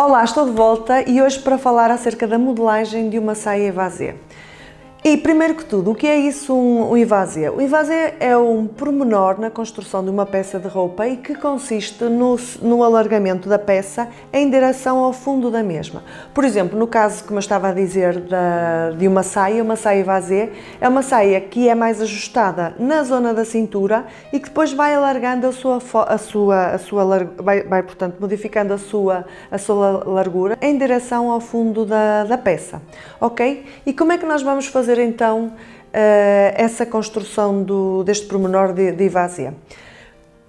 Olá, estou de volta e hoje para falar acerca da modelagem de uma saia evasê. E primeiro que tudo, o que é isso um evasê? O evasê é um pormenor na construção de uma peça de roupa e que consiste no alargamento da peça em direção ao fundo da mesma. Por exemplo, no caso que me estava a dizer de uma saia evasê, é uma saia que é mais ajustada na zona da cintura e que depois vai alargando vai portanto modificando a sua largura em direção ao fundo da peça, ok? E como é que nós vamos fazer então essa construção deste pormenor de evasê?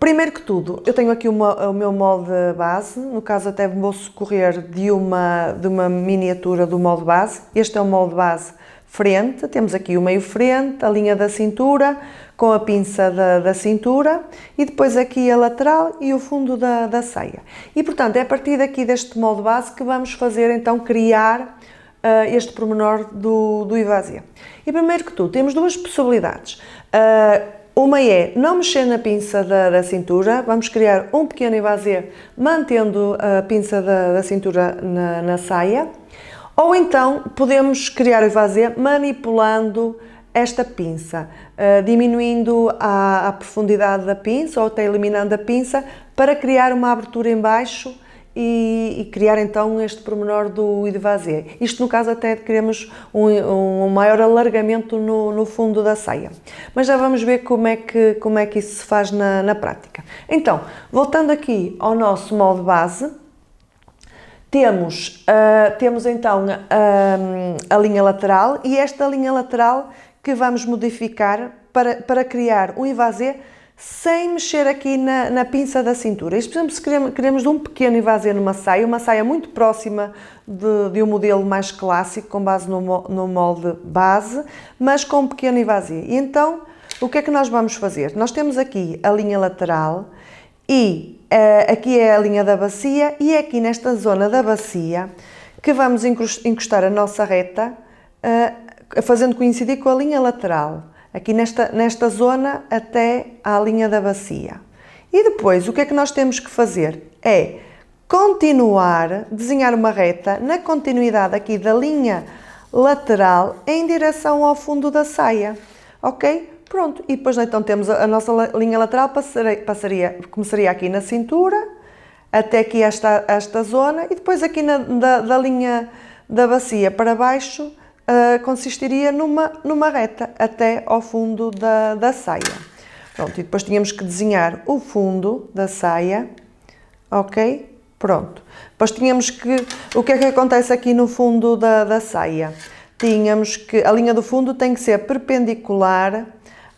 Primeiro que tudo, eu tenho aqui o meu molde base, no caso até me vou socorrer de uma miniatura do molde base. Este é o molde base frente, temos aqui o meio frente, a linha da cintura, com a pinça da cintura e depois aqui a lateral e o fundo da saia. E portanto é a partir daqui deste molde base que vamos fazer então criar este pormenor do evasê. E primeiro que tudo, temos duas possibilidades. Uma é não mexer na pinça da cintura, vamos criar um pequeno evasê mantendo a pinça da cintura na saia, ou então podemos criar o evasê manipulando esta pinça, diminuindo a profundidade da pinça ou até eliminando a pinça para criar uma abertura em baixo e criar então este pormenor do evasê. Isto no caso até queremos um maior alargamento no fundo da saia. Mas já vamos ver como é que isso se faz na prática. Então, voltando aqui ao nosso molde base, temos então a linha lateral e esta linha lateral que vamos modificar para criar um evasê sem mexer aqui na pinça da cintura. Isto, por exemplo, se queremos um pequeno evasê numa saia, uma saia muito próxima de um modelo mais clássico, com base no molde base, mas com um pequeno evasê. E então, o que é que nós vamos fazer? Nós temos aqui a linha lateral e aqui é a linha da bacia e é aqui nesta zona da bacia que vamos encostar a nossa reta, fazendo coincidir com a linha lateral. Aqui nesta zona até à linha da bacia. E depois, o que é que nós temos que fazer? É desenhar uma reta na continuidade aqui da linha lateral em direção ao fundo da saia, ok? Pronto, e depois então temos a nossa linha lateral, começaria aqui na cintura, até aqui esta zona, e depois aqui da linha da bacia para baixo, consistiria numa reta até ao fundo da saia. Pronto, e depois tínhamos que desenhar o fundo da saia, ok? Pronto. Depois tínhamos que... O que é que acontece aqui no fundo da saia? Tínhamos que... A linha do fundo tem que ser perpendicular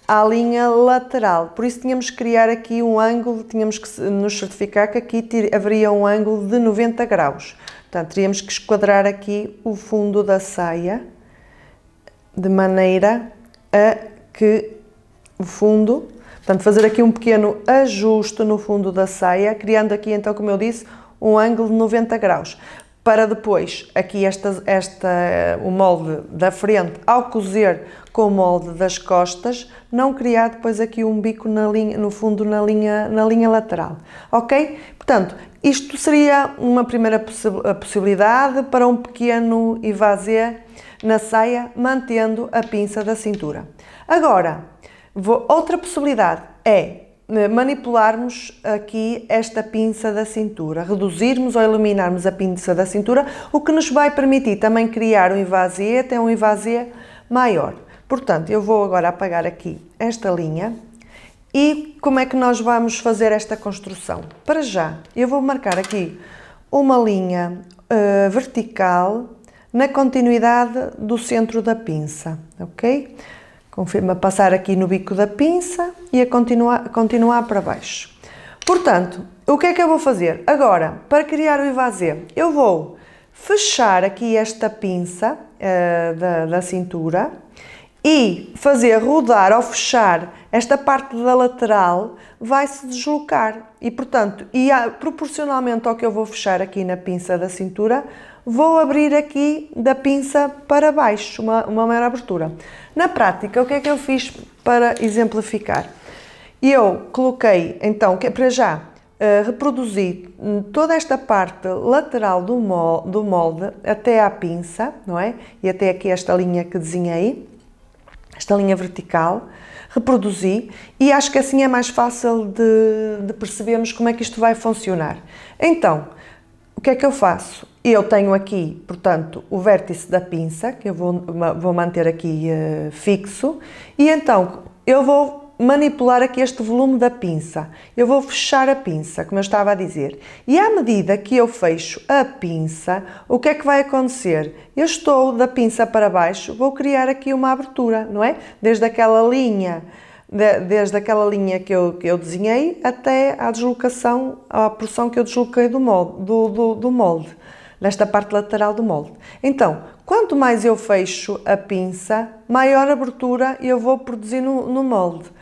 à linha lateral, por isso tínhamos que criar aqui um ângulo, tínhamos que nos certificar que aqui haveria um ângulo de 90 graus. Portanto, teríamos que esquadrar aqui o fundo da saia, de maneira a que o fundo, portanto, fazer aqui um pequeno ajuste no fundo da saia, criando aqui, então, como eu disse, um ângulo de 90 graus. Para depois, aqui o molde da frente, ao cozer com o molde das costas, não criar depois aqui um bico no fundo na linha lateral, ok? Portanto, isto seria uma primeira possibilidade para um pequeno evasê na saia, mantendo a pinça da cintura. Agora, outra possibilidade é manipularmos aqui esta pinça da cintura, reduzirmos ou eliminarmos a pinça da cintura, o que nos vai permitir também criar um evasê, até um evasê maior. Portanto, eu vou agora apagar aqui esta linha e como é que nós vamos fazer esta construção? Para já, eu vou marcar aqui uma linha vertical na continuidade do centro da pinça, ok? Confirma passar aqui no bico da pinça e a continuar para baixo. Portanto, o que é que eu vou fazer? Agora, para criar o evasê, eu vou fechar aqui esta pinça da cintura e fazer rodar ao fechar esta parte da lateral vai se deslocar e, portanto, proporcionalmente ao que eu vou fechar aqui na pinça da cintura, vou abrir aqui da pinça para baixo, uma maior abertura. Na prática, o que é que eu fiz para exemplificar? Eu coloquei, então, para já, reproduzi toda esta parte lateral do molde até à pinça, não é? E até aqui esta linha que desenhei, esta linha vertical, reproduzi e acho que assim é mais fácil de percebermos como é que isto vai funcionar. Então, o que é que eu faço? Eu tenho aqui, portanto, o vértice da pinça, que eu vou manter aqui fixo, e então eu vou manipular aqui este volume da pinça. Eu vou fechar a pinça, como eu estava a dizer. E à medida que eu fecho a pinça, o que é que vai acontecer? Eu estou da pinça para baixo, vou criar aqui uma abertura, não é? Desde aquela linha que eu desenhei até à deslocação, à porção que eu desloquei do molde, nesta parte lateral do molde. Então, quanto mais eu fecho a pinça, maior abertura eu vou produzir no molde.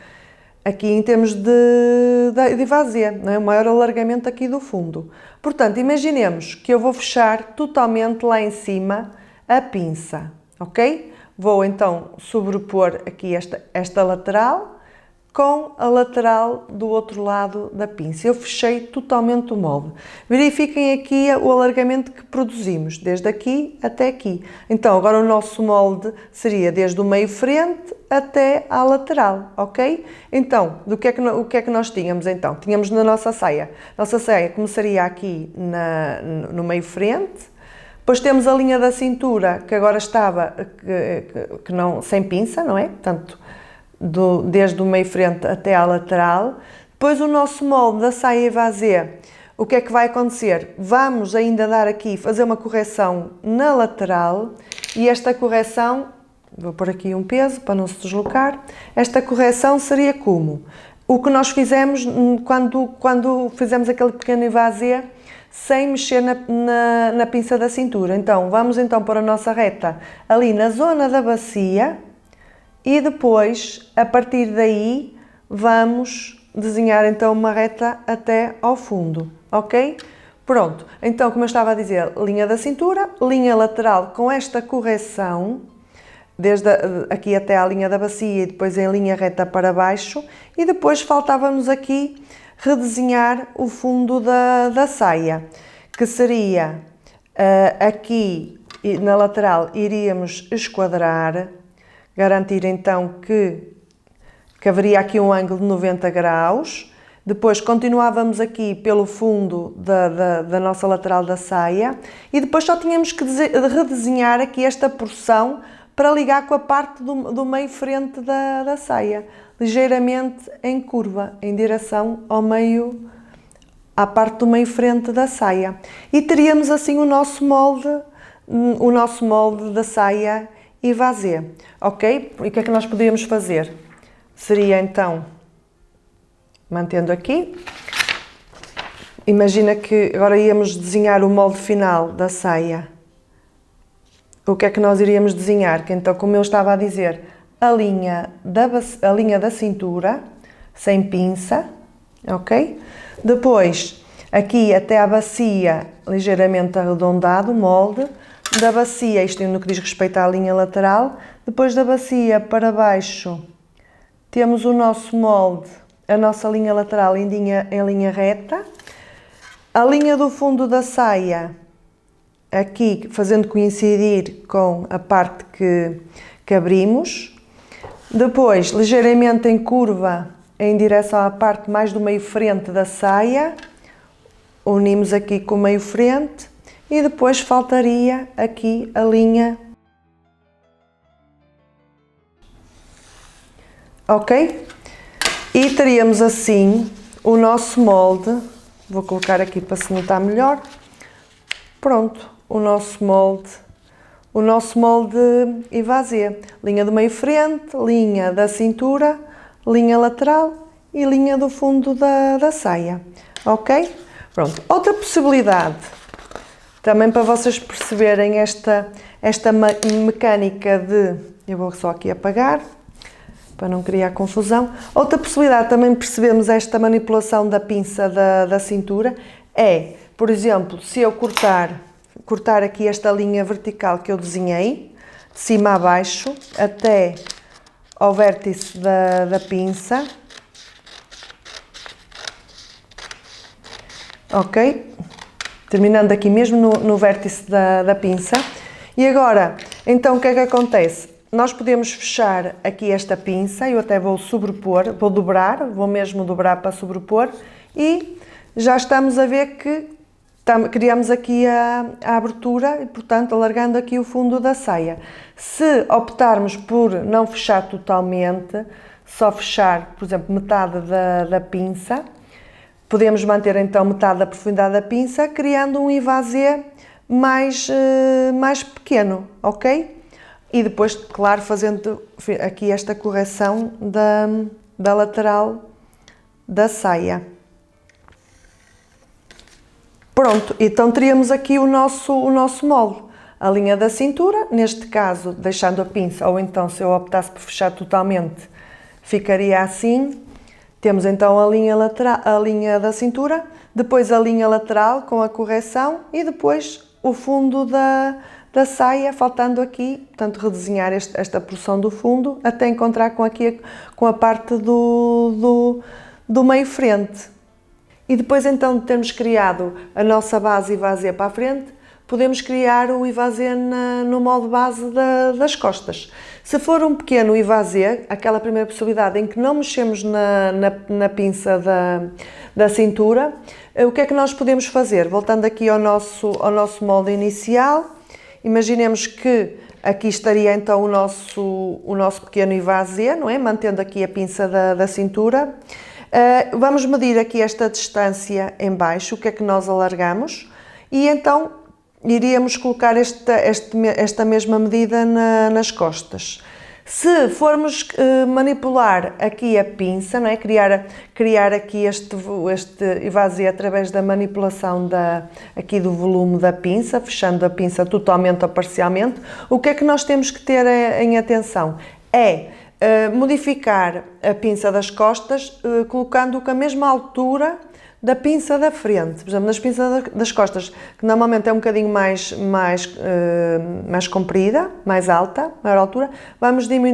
Aqui em termos de vazia, não é? O maior alargamento aqui do fundo. Portanto, imaginemos que eu vou fechar totalmente lá em cima a pinça, ok? Vou então sobrepor aqui esta lateral com a lateral do outro lado da pinça. Eu fechei totalmente o molde. Verifiquem aqui o alargamento que produzimos, desde aqui até aqui. Então, agora o nosso molde seria desde o meio frente até à lateral, ok? Então, o que é que nós tínhamos então? Tínhamos na nossa saia. Nossa saia começaria aqui no meio frente. Depois temos a linha da cintura, que agora estava sem pinça, não é? Portanto, desde o meio frente até à lateral. Depois o nosso molde da saia evasê, o que é que vai acontecer? Vamos ainda fazer uma correção na lateral e esta correção, vou pôr aqui um peso para não se deslocar, esta correção seria como? O que nós fizemos quando fizemos aquele pequeno evasê sem mexer na pinça da cintura. Então, vamos então pôr a nossa reta ali na zona da bacia. E depois, a partir daí, vamos desenhar então uma reta até ao fundo, ok? Pronto, então como eu estava a dizer, linha da cintura, linha lateral com esta correção, desde aqui até à linha da bacia e depois em linha reta para baixo, e depois faltava-nos aqui redesenhar o fundo da saia, que seria aqui na lateral iríamos esquadrar, garantir então que haveria aqui um ângulo de 90 graus, depois continuávamos aqui pelo fundo da nossa lateral da saia e depois só tínhamos que redesenhar aqui esta porção para ligar com a parte do meio frente da saia, ligeiramente em curva, em direção à parte do meio frente da saia. E teríamos assim o nosso molde da saia evasê, ok? E o que é que nós poderíamos fazer? Seria então, mantendo aqui, imagina que agora íamos desenhar o molde final da saia. O que é que nós iríamos desenhar? Que então, como eu estava a dizer, a linha da cintura, sem pinça, ok? Depois, aqui até a bacia, ligeiramente arredondado o molde. Da bacia, isto no que diz respeito à linha lateral, depois da bacia para baixo temos o nosso molde, a nossa linha lateral em linha reta, a linha do fundo da saia, aqui fazendo coincidir com a parte que abrimos, depois ligeiramente em curva em direção à parte mais do meio frente da saia, unimos aqui com o meio frente, e depois faltaria aqui a linha, ok? E teríamos assim o nosso molde, vou colocar aqui para se notar melhor, pronto, o nosso molde evasê, linha do meio frente, linha da cintura, linha lateral e linha do fundo da saia, ok? Pronto, outra possibilidade, também para vocês perceberem esta mecânica eu vou só aqui apagar, para não criar confusão. Outra possibilidade também de percebermos esta manipulação da pinça da cintura é, por exemplo, se eu cortar aqui esta linha vertical que eu desenhei, de cima a baixo, até ao vértice da pinça. ok? Terminando aqui mesmo no vértice da pinça. E agora, então o que é que acontece? Nós podemos fechar aqui esta pinça, eu até vou sobrepor, vou dobrar, vou mesmo dobrar para sobrepor e já estamos a ver que criamos aqui a abertura e, portanto, alargando aqui o fundo da saia. Se optarmos por não fechar totalmente, só fechar, por exemplo, metade da pinça, podemos manter então metade da profundidade da pinça, criando um ivazê mais pequeno, ok? E depois, claro, fazendo aqui esta correção da lateral da saia. Pronto, então teríamos aqui o nosso molde. A linha da cintura, neste caso, deixando a pinça, ou então se eu optasse por fechar totalmente, ficaria assim. Temos então a linha lateral, a linha da cintura, depois a linha lateral com a correção e depois o fundo da saia, faltando aqui, portanto, redesenhar esta porção do fundo até encontrar com a parte do meio frente. E depois então de termos criado a nossa base ivazê para a frente, podemos criar o ivazê no molde base das costas. Se for um pequeno ivazê, aquela primeira possibilidade em que não mexemos na pinça da cintura, o que é que nós podemos fazer? Voltando aqui ao nosso molde inicial, imaginemos que aqui estaria então o nosso pequeno ivazê, não é? Mantendo aqui a pinça da cintura. Vamos medir aqui esta distância em baixo, o que é que nós alargamos, e então iríamos colocar esta mesma medida nas costas. Se formos manipular aqui a pinça, não é? criar aqui este ivazê através da manipulação aqui do volume da pinça, fechando a pinça totalmente ou parcialmente, o que é que nós temos que ter em atenção? Modificar a pinça das costas, colocando-o com a mesma altura da pinça da frente. Por exemplo, nas pinças das costas, que normalmente é um bocadinho mais comprida, mais alta, maior altura,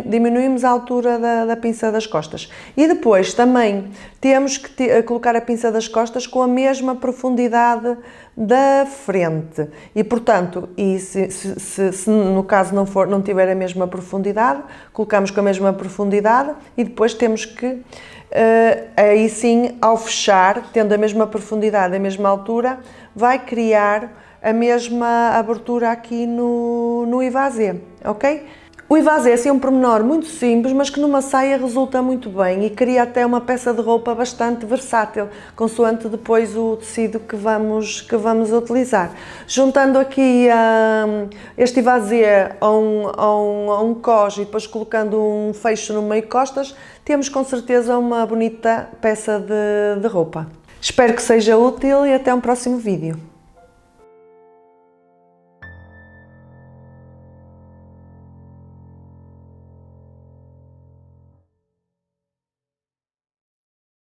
diminuímos a altura da pinça das costas. E depois também temos que colocar a pinça das costas com a mesma profundidade da frente. E, portanto, se no caso não tiver a mesma profundidade, colocamos com a mesma profundidade e depois temos que aí sim, ao fechar, tendo a mesma profundidade, a mesma altura, vai criar a mesma abertura aqui no ivazê, ok? O ivazê é assim um pormenor muito simples, mas que numa saia resulta muito bem e cria até uma peça de roupa bastante versátil, consoante depois o tecido que vamos utilizar. Juntando aqui este ivazê a um cós e depois colocando um fecho no meio costas, temos com certeza uma bonita peça de roupa. Espero que seja útil e até um próximo vídeo.